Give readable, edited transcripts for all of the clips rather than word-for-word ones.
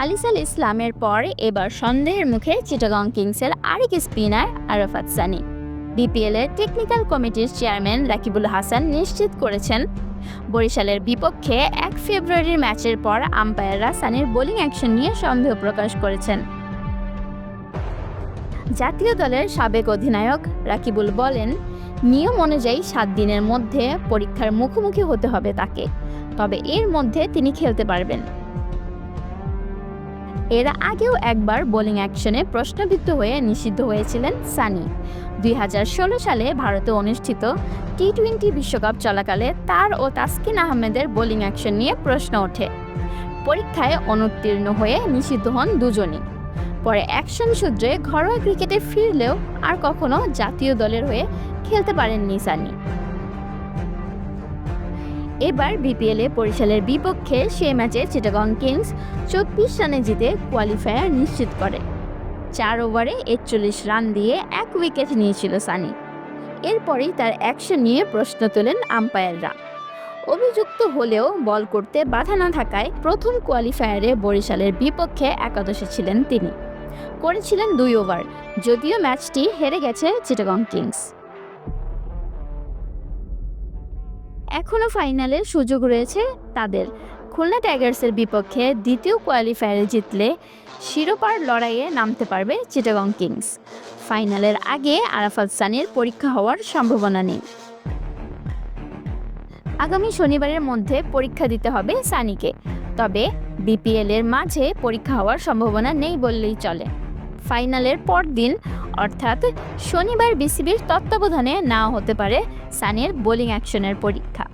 আলিসাল ইসলামের পর এবার সন্দেহের মুখে চিটাগং কিংসের আরেক স্পিনার আরাফাত সানি। বিপিএল এর টেকনিক্যাল কমিটির চেয়ারম্যান রাকিবুল হাসান নিশ্চিত করেছেন, বরিশালের বিপক্ষে 1 ফেব্রুয়ারির ম্যাচের পর আম্পায়াররা সানির বোলিং অ্যাকশন নিয়ে সন্দেহ প্রকাশ করেছেন। জাতীয় দলের সাবেক অধিনায়ক রাকিবুল বলেন, নিয়ম অনুযায়ী 7 দিনের মধ্যে পরীক্ষার মুখোমুখি হতে হবে তাকে, তবে এর মধ্যে তিনি খেলতে পারবেন। এর আগেও একবার বোলিং অ্যাকশনে প্রশ্নবিদ্ধ হয়ে নিষিদ্ধ হয়েছিলেন সানি। 2016 সালে ভারতে অনুষ্ঠিত টি-20 বিশ্বকাপ চলাকালে তার ও তাসকিন আহমেদের বোলিং অ্যাকশন নিয়ে প্রশ্ন ওঠে। পরীক্ষায় অনুত্তীর্ণ হয়ে নিষিদ্ধ হন দুজনই। পরে অ্যাকশন সূত্রে ঘরোয়া ক্রিকেটে ফিরলেও আর কখনো জাতীয় দলের হয়ে খেলতে পারেননি সানি। এবার বিপিএলে বরিশালের বিপক্ষে সে ম্যাচে চিটাগং কিংস 24 রানে জিতে কোয়ালিফায়ার নিশ্চিত করে। 4 ওভারে 41 রান দিয়ে 1 উইকেট নিয়েছিল সানি। এরপরেই তার অ্যাকশন নিয়ে প্রশ্ন তোলেন আম্পায়াররা। অভিযুক্ত হলেও বল করতে বাধা না থাকায় প্রথম কোয়ালিফায়ারে বরিশালের বিপক্ষে একাদশে ছিলেন তিনি। করেছিলেন 2 ওভার, যদিও ম্যাচটি হেরে গেছে চিটাগং কিংস। এখনও ফাইনালের সুযোগ রয়েছে তাদের। খুলনা টাইগার্সের বিপক্ষে দ্বিতীয় কোয়ালিফায়ারে জিতলে শিরোপার লড়াইয়ে নামতে পারবে চিটাগং কিংস। ফাইনালের আগে আরাফাত সানির পরীক্ষা হওয়ার সম্ভাবনা নেই। আগামী শনিবারের মধ্যে পরীক্ষা দিতে হবে সানিকে, তবে বিপিএল এর মাঝে পরীক্ষা হওয়ার সম্ভাবনা নেই বললেই চলে। ফাইনালের পরদিন অর্থাৎ শনিবার বিসিবির তত্ত্বাবধানে নাও হতে পারে সানির বোলিং অ্যাকশনের পরীক্ষা।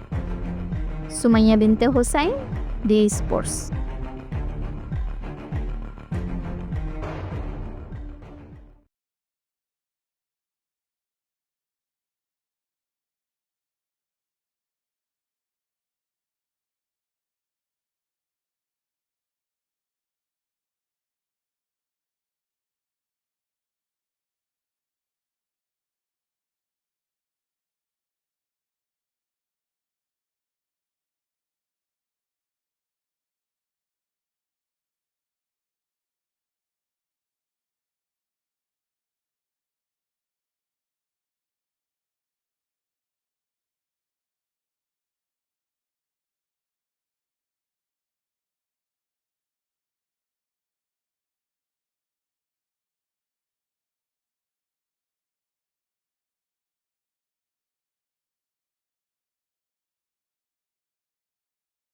সুমাইয়া বিনতে হোসাইন, ডি স্পোর্টস।